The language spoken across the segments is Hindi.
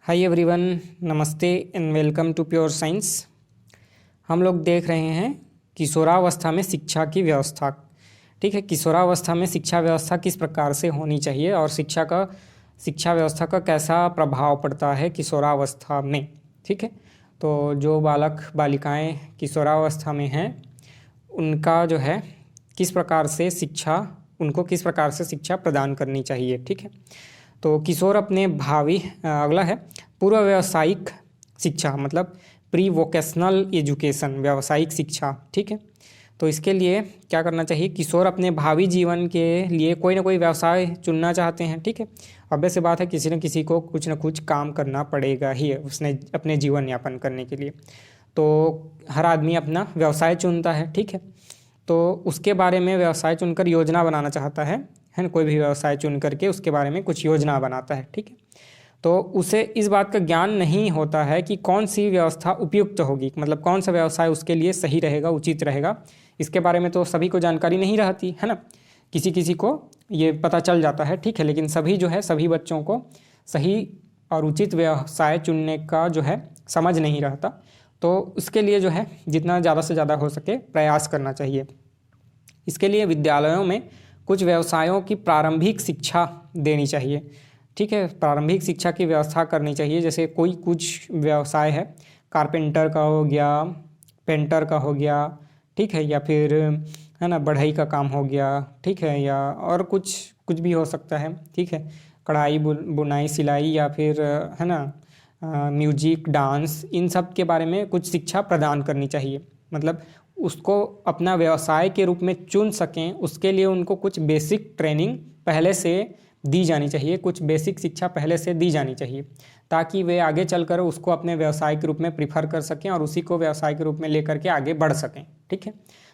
हाय एवरीवन, नमस्ते and welcome to pure science. हम लोग देख रहे हैं किशोरावस्था में शिक्षा की व्यवस्था। ठीक है, किशोरावस्था में शिक्षा व्यवस्था किस प्रकार से होनी चाहिए और शिक्षा व्यवस्था का कैसा प्रभाव पड़ता है किशोरावस्था में। ठीक है, तो जो बालक बालिकाएं किशोरावस्था में हैं उनका जो है उनको किस प्रकार से शिक्षा प्रदान करनी चाहिए। ठीक है, तो किशोर अपने भावी अगला है पूर्व व्यावसायिक शिक्षा, मतलब प्री वोकेशनल एजुकेशन, व्यावसायिक शिक्षा। ठीक है, तो इसके लिए क्या करना चाहिए, किशोर अपने भावी जीवन के लिए कोई ना कोई व्यवसाय चुनना चाहते हैं। ठीक है, ऑब्वियस सी बात है, किसी न किसी को कुछ ना कुछ काम करना पड़ेगा ही उसने अपने जीवन यापन करने के लिए। तो हर आदमी अपना व्यवसाय चुनता है। ठीक है, तो उसके बारे में व्यवसाय चुनकर योजना बनाना चाहता है ना, कोई भी व्यवसाय चुन करके उसके बारे में कुछ योजना बनाता है। ठीक है, तो उसे इस बात का ज्ञान नहीं होता है कि कौन सी व्यवस्था उपयुक्त होगी, मतलब कौन सा व्यवसाय उसके लिए सही रहेगा, उचित रहेगा। इसके बारे में तो सभी को जानकारी नहीं रहती है ना, किसी किसी को ये पता चल जाता है। ठीक है, लेकिन सभी बच्चों को सही और उचित व्यवसाय चुनने का जो है समझ नहीं रहता। तो उसके लिए जो है जितना ज़्यादा से ज़्यादा हो सके प्रयास करना चाहिए। इसके लिए विद्यालयों में कुछ व्यवसायों की प्रारंभिक शिक्षा देनी चाहिए। ठीक है, प्रारंभिक शिक्षा की व्यवस्था करनी चाहिए। जैसे कोई कुछ व्यवसाय है, कारपेंटर का हो गया, पेंटर का हो गया, ठीक है, या फिर है ना बढ़ई का काम हो गया। ठीक है, या और कुछ भी हो सकता है। ठीक है, कढ़ाई बुनाई सिलाई या फिर है ना म्यूजिक डांस, इन सब के बारे में कुछ शिक्षा प्रदान करनी चाहिए। मतलब उसको अपना व्यवसाय के रूप में चुन सकें, उसके लिए उनको कुछ बेसिक ट्रेनिंग पहले से दी जानी चाहिए, कुछ बेसिक शिक्षा पहले से दी जानी चाहिए, ताकि वे आगे चलकर उसको अपने व्यवसाय के रूप में प्रीफर कर सकें और उसी को व्यवसाय के रूप में लेकर के आगे बढ़ सकें। ठीक है,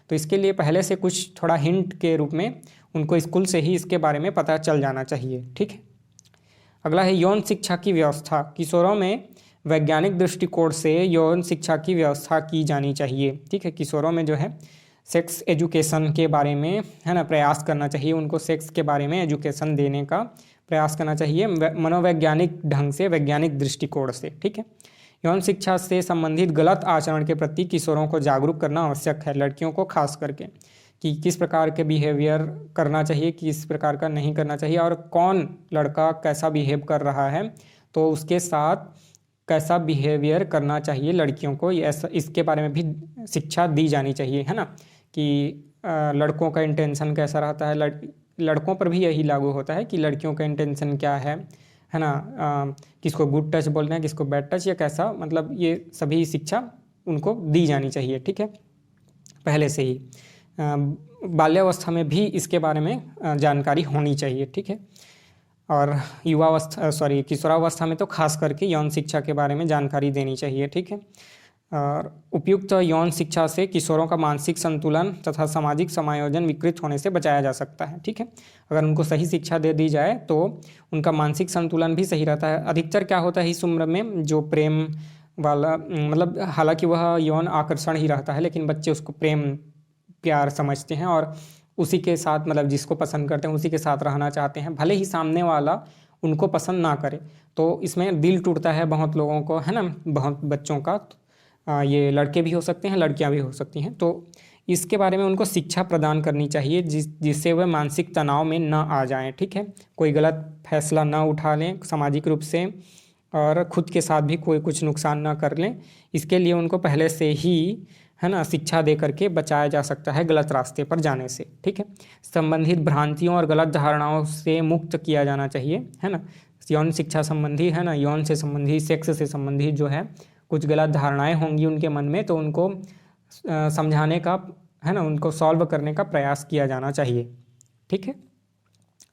तो इसके लिए पहले से कुछ थोड़ा हिंट के रूप में उनको स्कूल से ही इसके बारे में पता चल जाना चाहिए। ठीक है, अगला है यौन शिक्षा की व्यवस्था। किशोरों में वैज्ञानिक दृष्टिकोण से यौन शिक्षा की व्यवस्था की जानी चाहिए। ठीक है, किशोरों में जो है सेक्स एजुकेशन के बारे में है ना प्रयास करना चाहिए, उनको सेक्स के बारे में एजुकेशन देने का प्रयास करना चाहिए मनोवैज्ञानिक ढंग से, वैज्ञानिक दृष्टिकोण से। ठीक है, यौन शिक्षा से संबंधित गलत आचरण के प्रति किशोरों को जागरूक करना आवश्यक है, लड़कियों को खास करके, कि किस प्रकार के बिहेवियर करना चाहिए, किस प्रकार का नहीं करना चाहिए, और कौन लड़का कैसा बिहेव कर रहा है तो उसके साथ कैसा बिहेवियर करना चाहिए लड़कियों को, ऐसा इसके बारे में भी शिक्षा दी जानी चाहिए, है ना। कि लड़कों का इंटेंशन कैसा रहता है, लड़कों पर भी यही लागू होता है कि लड़कियों का इंटेंशन क्या है ना, किसको गुड टच बोलना है, किसको बैड टच, या कैसा, मतलब ये सभी शिक्षा उनको दी जानी चाहिए। ठीक है, पहले से ही बाल्यावस्था में भी इसके बारे में जानकारी होनी चाहिए। ठीक है, और किशोरावस्था में तो खास करके यौन शिक्षा के बारे में जानकारी देनी चाहिए। ठीक है, और उपयुक्त यौन शिक्षा से किशोरों का मानसिक संतुलन तथा सामाजिक समायोजन विकृत होने से बचाया जा सकता है। ठीक है, अगर उनको सही शिक्षा दे दी जाए तो उनका मानसिक संतुलन भी सही रहता है। अधिकतर क्या होता है इस उम्र में, जो प्रेम वाला, मतलब हालांकि वह यौन आकर्षण ही रहता है, लेकिन बच्चे उसको प्रेम प्यार समझते हैं और उसी के साथ, मतलब जिसको पसंद करते हैं उसी के साथ रहना चाहते हैं, भले ही सामने वाला उनको पसंद ना करे। तो इसमें दिल टूटता है बहुत लोगों को, है ना, बहुत बच्चों का। ये लड़के भी हो सकते हैं, लड़कियां भी हो सकती हैं। तो इसके बारे में उनको शिक्षा प्रदान करनी चाहिए जिससे वह मानसिक तनाव में ना आ जाएं। ठीक है, कोई गलत फैसला ना उठा लें सामाजिक रूप से, और खुद के साथ भी कोई कुछ नुकसान ना कर लें। इसके लिए उनको पहले से ही है ना शिक्षा दे करके बचाया जा सकता है गलत रास्ते पर जाने से। ठीक है, संबंधित भ्रांतियों और गलत धारणाओं से मुक्त किया जाना चाहिए, है ना। यौन शिक्षा संबंधी, है ना, यौन से संबंधी, सेक्स से संबंधी जो है कुछ गलत धारणाएं होंगी उनके मन में, तो उनको समझाने का, है ना, उनको सॉल्व करने का प्रयास किया जाना चाहिए। ठीक है,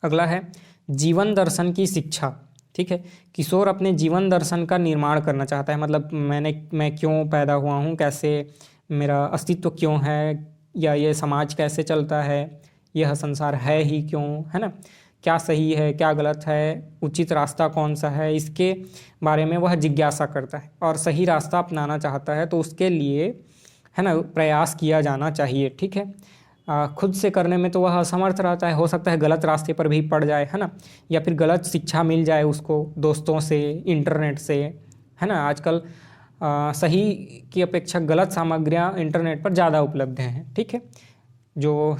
अगला है जीवन दर्शन की शिक्षा। ठीक है, किशोर अपने जीवन दर्शन का निर्माण करना चाहता है, मतलब मैं क्यों पैदा हुआ हूँ, कैसे मेरा अस्तित्व क्यों है, या ये समाज कैसे चलता है, यह संसार है ही क्यों, है ना, क्या सही है क्या गलत है, उचित रास्ता कौन सा है, इसके बारे में वह जिज्ञासा करता है और सही रास्ता अपनाना चाहता है। तो उसके लिए, है ना, प्रयास किया जाना चाहिए। ठीक है, खुद से करने में तो वह असमर्थ रहता है, हो सकता है गलत रास्ते पर भी पड़ जाए, है ना, या फिर गलत शिक्षा मिल जाए उसको दोस्तों से, इंटरनेट से, है ना। आजकल सही की अपेक्षा गलत सामग्रियाँ इंटरनेट पर ज़्यादा उपलब्ध हैं, ठीक है। जो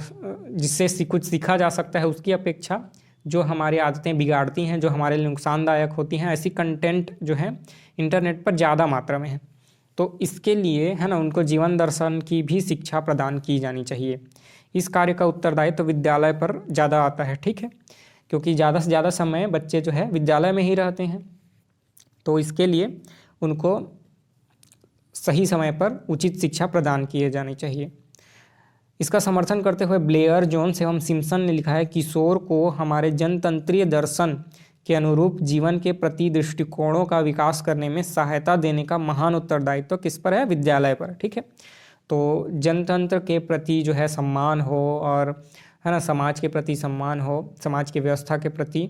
जिससे कुछ सीखा जा सकता है उसकी अपेक्षा जो हमारी आदतें बिगाड़ती हैं, जो हमारे लिए नुकसानदायक होती हैं, ऐसी कंटेंट जो है इंटरनेट पर ज़्यादा मात्रा में है। तो इसके लिए, है ना, उनको जीवन दर्शन की भी शिक्षा प्रदान की जानी चाहिए। इस कार्य का उत्तरदायित्व तो विद्यालय पर ज़्यादा आता है, ठीक है, क्योंकि ज़्यादा से ज़्यादा समय बच्चे जो है विद्यालय में ही रहते हैं। तो इसके लिए उनको सही समय पर उचित शिक्षा प्रदान किए जानी चाहिए। इसका समर्थन करते हुए ब्लेयर, जोन्स एवं सिम्पसन ने लिखा है, किशोर को हमारे जनतंत्रीय दर्शन के अनुरूप जीवन के प्रति दृष्टिकोणों का विकास करने में सहायता देने का महान उत्तरदायित्व तो किस पर है? विद्यालय पर, ठीक है। तो जनतंत्र के प्रति जो है सम्मान हो, और है ना, समाज के प्रति सम्मान हो, समाज की व्यवस्था के प्रति,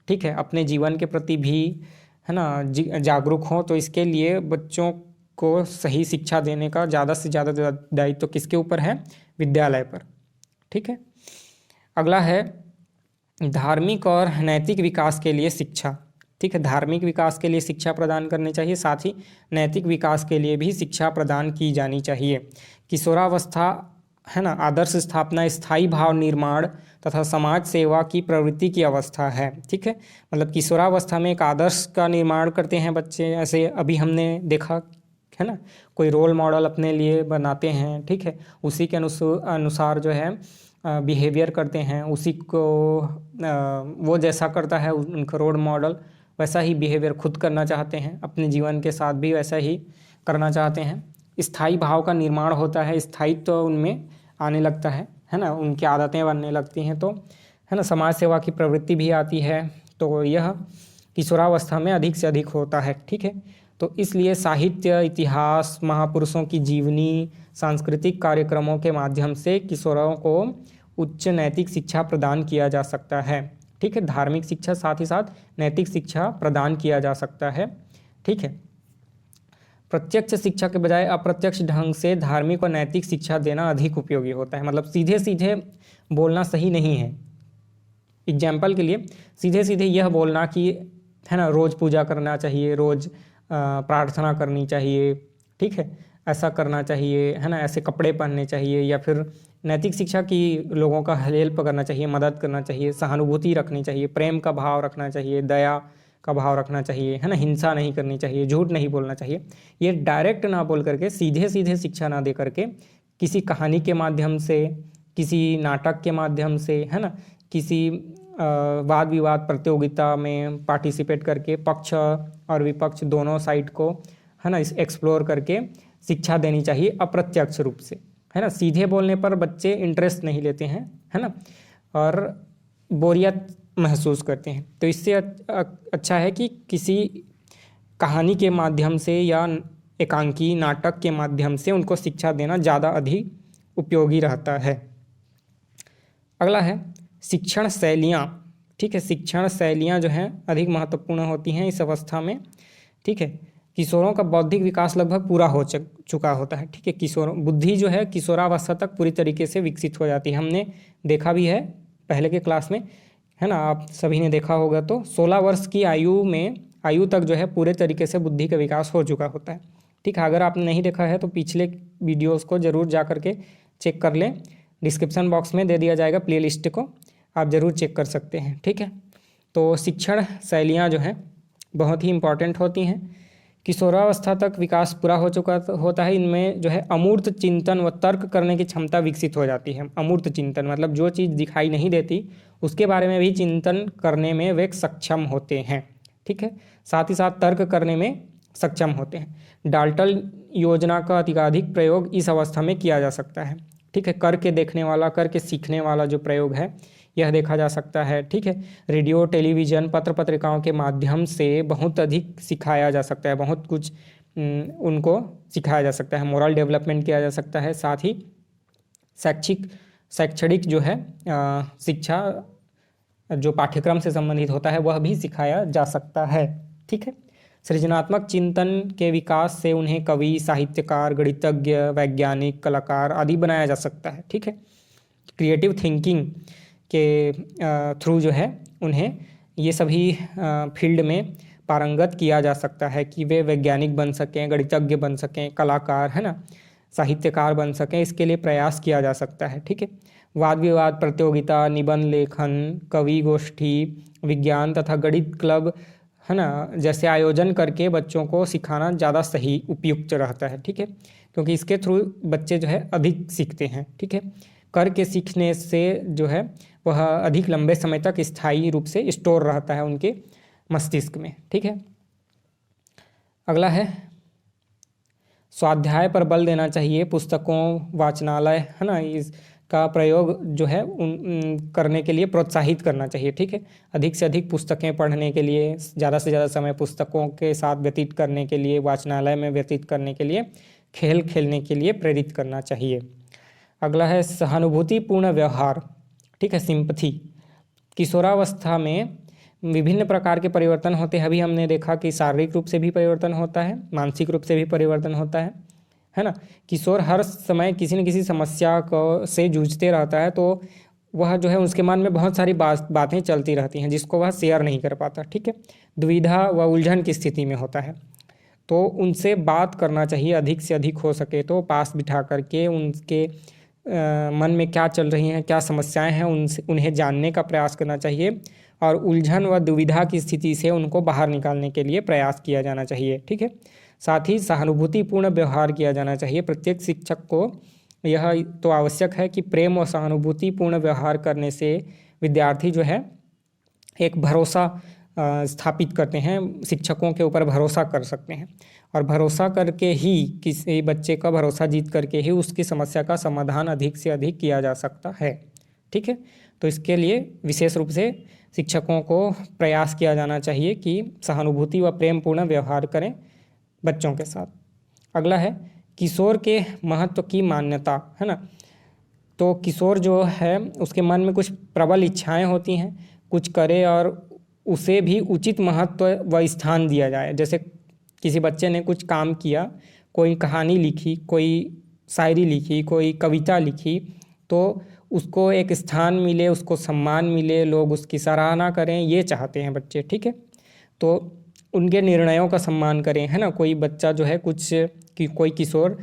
ठीक है, अपने जीवन के प्रति भी, है ना, जागरूक हो। तो इसके लिए बच्चों को सही शिक्षा देने का ज़्यादा से ज़्यादा दायित्व तो किसके ऊपर है? विद्यालय पर, ठीक है। अगला है धार्मिक और नैतिक विकास के लिए शिक्षा, ठीक है। धार्मिक विकास के लिए शिक्षा प्रदान करनी चाहिए, साथ ही नैतिक विकास के लिए भी शिक्षा प्रदान की जानी चाहिए। किशोरावस्था, है ना, आदर्श स्थापना, स्थायी भाव निर्माण तथा समाज सेवा की प्रवृत्ति की अवस्था है, ठीक है। मतलब किशोरावस्था में एक आदर्श का निर्माण करते हैं बच्चे, ऐसे अभी हमने देखा, है ना, कोई रोल मॉडल अपने लिए बनाते हैं, ठीक है, उसी के अनुसार जो है बिहेवियर करते हैं, उसी को वो जैसा करता है उनका रोल मॉडल, वैसा ही बिहेवियर खुद करना चाहते हैं, अपने जीवन के साथ भी वैसा ही करना चाहते हैं। स्थायी भाव का निर्माण होता है, स्थायित्व तो उनमें आने लगता है ना, उनकी आदतें बनने लगती हैं, तो है ना, समाज सेवा की प्रवृत्ति भी आती है। तो यह किशोरावस्था में अधिक से अधिक होता है, ठीक है। तो इसलिए साहित्य, इतिहास, महापुरुषों की जीवनी, सांस्कृतिक कार्यक्रमों के माध्यम से किशोरों को उच्च नैतिक शिक्षा प्रदान किया जा सकता है, ठीक है। धार्मिक शिक्षा साथ ही साथ नैतिक शिक्षा प्रदान किया जा सकता है, ठीक है। प्रत्यक्ष शिक्षा के बजाय अप्रत्यक्ष ढंग से धार्मिक और नैतिक शिक्षा देना अधिक उपयोगी होता है। मतलब सीधे सीधे बोलना सही नहीं है। एग्जाम्पल के लिए सीधे सीधे यह बोलना कि, है ना, रोज़ पूजा करना चाहिए, रोज़ प्रार्थना करनी चाहिए, ठीक है, ऐसा करना चाहिए, है ना, ऐसे कपड़े पहनने चाहिए, या फिर नैतिक शिक्षा की लोगों का हेल्प करना चाहिए, मदद करना चाहिए, सहानुभूति रखनी चाहिए, प्रेम का भाव रखना चाहिए, दया का भाव रखना चाहिए, है ना, हिंसा नहीं करनी चाहिए, झूठ नहीं बोलना चाहिए। ये डायरेक्ट ना बोल करके, सीधे सीधे शिक्षा ना दे करके, किसी कहानी के माध्यम से, किसी नाटक के माध्यम से, है ना, किसी वाद विवाद प्रतियोगिता में पार्टिसिपेट करके पक्ष और विपक्ष दोनों साइड को, है ना, इस एक्सप्लोर करके शिक्षा देनी चाहिए अप्रत्यक्ष रूप से, है ना। सीधे बोलने पर बच्चे इंटरेस्ट नहीं लेते हैं, है ना, और बोरियत महसूस करते हैं। तो इससे अच्छा है कि किसी कहानी के माध्यम से या एकांकी नाटक के माध्यम से उनको शिक्षा देना ज़्यादा अधिक उपयोगी रहता है। अगला है शिक्षण शैलियाँ, ठीक है। शिक्षण शैलियाँ जो हैं अधिक महत्वपूर्ण होती हैं इस अवस्था में, ठीक है। किशोरों का बौद्धिक विकास लगभग पूरा हो चुका होता है, ठीक है। किशोर बुद्धि जो है किशोरावस्था तक पूरी तरीके से विकसित हो जाती है। हमने देखा भी है पहले के क्लास में, है ना, आप सभी ने देखा होगा। तो 16 वर्ष की आयु तक जो है पूरे तरीके से बुद्धि का विकास हो चुका होता है, ठीक है। अगर आपने नहीं देखा है तो पिछले वीडियोज़ को ज़रूर जा करके चेक कर लें, डिस्क्रिप्शन बॉक्स में दे दिया जाएगा प्ले लिस्ट को, आप ज़रूर चेक कर सकते हैं, ठीक है। तो शिक्षण शैलियाँ जो हैं बहुत ही इम्पॉर्टेंट होती हैं। किशोरावस्था तक विकास पूरा हो चुका होता है, इनमें जो है अमूर्त चिंतन व तर्क करने की क्षमता विकसित हो जाती है। अमूर्त चिंतन मतलब जो चीज़ दिखाई नहीं देती उसके बारे में भी चिंतन करने में वे सक्षम होते हैं, ठीक है। साथ ही साथ तर्क करने में सक्षम होते हैं। डाल्टन योजना का अधिकाधिक प्रयोग इस अवस्था में किया जा सकता है, ठीक है। करके देखने वाला, करके सीखने वाला जो प्रयोग है यह देखा जा सकता है, ठीक है। रेडियो, टेलीविज़न, पत्र पत्रिकाओं के माध्यम से बहुत अधिक सिखाया जा सकता है, बहुत कुछ उनको सिखाया जा सकता है, मोरल डेवलपमेंट किया जा सकता है। साथ ही शैक्षणिक जो है शिक्षा जो पाठ्यक्रम से संबंधित होता है वह भी सिखाया जा सकता है, ठीक है। सृजनात्मक चिंतन के विकास से उन्हें कवि, साहित्यकार, गणितज्ञ, वैज्ञानिक, कलाकार आदि बनाया जा सकता है, ठीक है। क्रिएटिव थिंकिंग के थ्रू जो है उन्हें ये सभी फील्ड में पारंगत किया जा सकता है कि वे वैज्ञानिक बन सकें, गणितज्ञ बन सकें, कलाकार, है ना, साहित्यकार बन सकें। इसके लिए प्रयास किया जा सकता है। ठीक है, वाद विवाद प्रतियोगिता, निबंध लेखन, कवि गोष्ठी, विज्ञान तथा गणित क्लब, है ना, जैसे आयोजन करके बच्चों को सिखाना ज़्यादा सही उपयुक्त रहता है। ठीक है, क्योंकि इसके थ्रू बच्चे जो है अधिक सीखते हैं। ठीक है, करके सीखने से जो है वह अधिक लंबे समय तक स्थायी रूप से स्टोर रहता है उनके मस्तिष्क में। ठीक है, अगला है स्वाध्याय पर बल देना चाहिए। पुस्तकों, वाचनालय, है ना, इसका प्रयोग जो है करने के लिए प्रोत्साहित करना चाहिए। ठीक है, अधिक से अधिक पुस्तकें पढ़ने के लिए, ज़्यादा से ज़्यादा समय पुस्तकों के साथ व्यतीत करने के लिए, वाचनालय में व्यतीत करने के लिए, खेल खेलने के लिए प्रेरित करना चाहिए। अगला है सहानुभूतिपूर्ण व्यवहार। ठीक है, सिंपथी। किशोरावस्था में विभिन्न प्रकार के परिवर्तन होते हैं। अभी हमने देखा कि शारीरिक रूप से भी परिवर्तन होता है, मानसिक रूप से भी परिवर्तन होता है ना। किशोर हर समय किसी न किसी समस्या को से जूझते रहता है, तो वह जो है उसके मन में बहुत सारी बातें चलती रहती हैं जिसको वह शेयर नहीं कर पाता। ठीक है, दुविधा व उलझन की स्थिति में होता है, तो उनसे बात करना चाहिए। अधिक से अधिक हो सके तो पास बिठा करके उनके मन में क्या चल रही हैं, क्या समस्याएं हैं, उन्हें जानने का प्रयास करना चाहिए और उलझन व दुविधा की स्थिति से उनको बाहर निकालने के लिए प्रयास किया जाना चाहिए। ठीक है, साथ ही सहानुभूतिपूर्ण व्यवहार किया जाना चाहिए। प्रत्येक शिक्षक को यह तो आवश्यक है कि प्रेम और सहानुभूतिपूर्ण व्यवहार करने से विद्यार्थी जो है एक भरोसा स्थापित करते हैं, शिक्षकों के ऊपर भरोसा कर सकते हैं और भरोसा करके ही, किसी बच्चे का भरोसा जीत करके ही उसकी समस्या का समाधान अधिक से अधिक किया जा सकता है। ठीक है, तो इसके लिए विशेष रूप से शिक्षकों को प्रयास किया जाना चाहिए कि सहानुभूति व प्रेमपूर्ण व्यवहार करें बच्चों के साथ। अगला है किशोर के महत्व की मान्यता, है ना। तो किशोर जो है उसके मन में कुछ प्रबल इच्छाएं होती हैं, कुछ करे और उसे भी उचित महत्व व स्थान दिया जाए। जैसे किसी बच्चे ने कुछ काम किया, कोई कहानी लिखी, कोई शायरी लिखी, कोई कविता लिखी, तो उसको एक स्थान मिले, उसको सम्मान मिले, लोग उसकी सराहना करें, ये चाहते हैं बच्चे। ठीक है, तो उनके निर्णयों का सम्मान करें, है ना। कोई बच्चा जो है कोई किशोर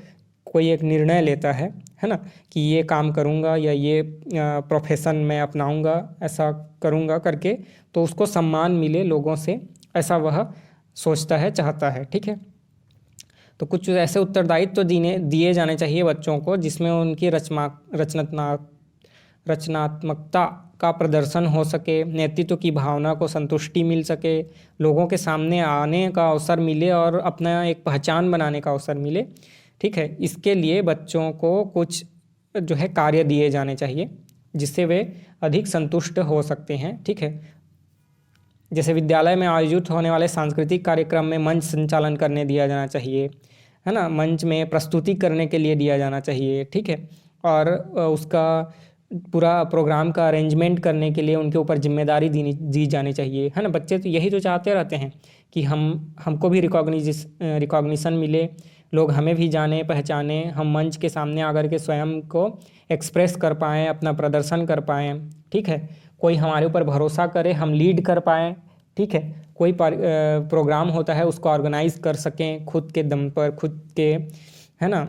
कोई एक निर्णय लेता है ना, कि ये काम करूँगा या ये प्रोफेशन मैं अपनाऊँगा, ऐसा करूँगा करके, तो उसको सम्मान मिले लोगों से, ऐसा वह सोचता है, चाहता है। ठीक है, तो कुछ ऐसे उत्तरदायित्व तो दिए जाने चाहिए बच्चों को जिसमें उनकी रचनात्मकता का प्रदर्शन हो सके, नेतृत्व की भावना को संतुष्टि मिल सके, लोगों के सामने आने का अवसर मिले और अपना एक पहचान बनाने का अवसर मिले। ठीक है, इसके लिए बच्चों को कुछ जो है कार्य दिए जाने चाहिए जिससे वे अधिक संतुष्ट हो सकते हैं। ठीक है, जैसे विद्यालय में आयोजित होने वाले सांस्कृतिक कार्यक्रम में मंच संचालन करने दिया जाना चाहिए, है ना, मंच में प्रस्तुति करने के लिए दिया जाना चाहिए। ठीक है, और उसका पूरा प्रोग्राम का अरेंजमेंट करने के लिए उनके ऊपर जिम्मेदारी दी जानी चाहिए, है ना। बच्चे तो यही तो चाहते रहते हैं कि हमको भी रिकॉग्निशन मिले, लोग हमें भी जाने पहचाने, हम मंच के सामने आकर के स्वयं को एक्सप्रेस कर पाएँ, अपना प्रदर्शन कर पाएँ। ठीक है, कोई हमारे ऊपर भरोसा करे, हम लीड कर पाएँ। ठीक है, कोई प्रोग्राम होता है उसको ऑर्गेनाइज कर सकें खुद के दम पर, खुद के, है ना,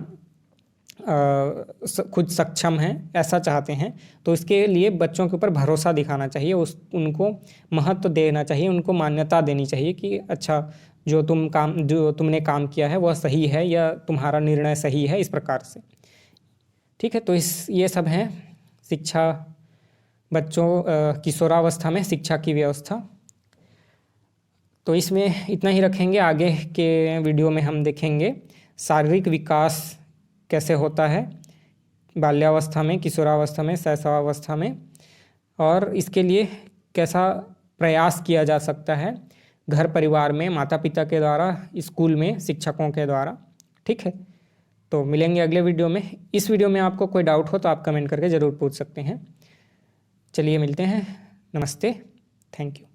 खुद सक्षम हैं, ऐसा चाहते हैं। तो इसके लिए बच्चों के ऊपर भरोसा दिखाना चाहिए, उनको महत्व देना चाहिए, उनको मान्यता देनी चाहिए कि अच्छा जो तुमने काम किया है वह सही है या तुम्हारा निर्णय सही है, इस प्रकार से। ठीक है, तो ये सब हैं शिक्षा, बच्चों किशोरावस्था में शिक्षा की व्यवस्था। तो इसमें इतना ही रखेंगे। आगे के वीडियो में हम देखेंगे शारीरिक विकास कैसे होता है बाल्यावस्था में, किशोरावस्था में, शैशवावस्था में, और इसके लिए कैसा प्रयास किया जा सकता है घर परिवार में, माता पिता के द्वारा, स्कूल में, शिक्षकों के द्वारा। ठीक है, तो मिलेंगे अगले वीडियो में। इस वीडियो में आपको कोई डाउट हो तो आप कमेंट करके ज़रूर पूछ सकते हैं। चलिए मिलते हैं, नमस्ते, थैंक यू।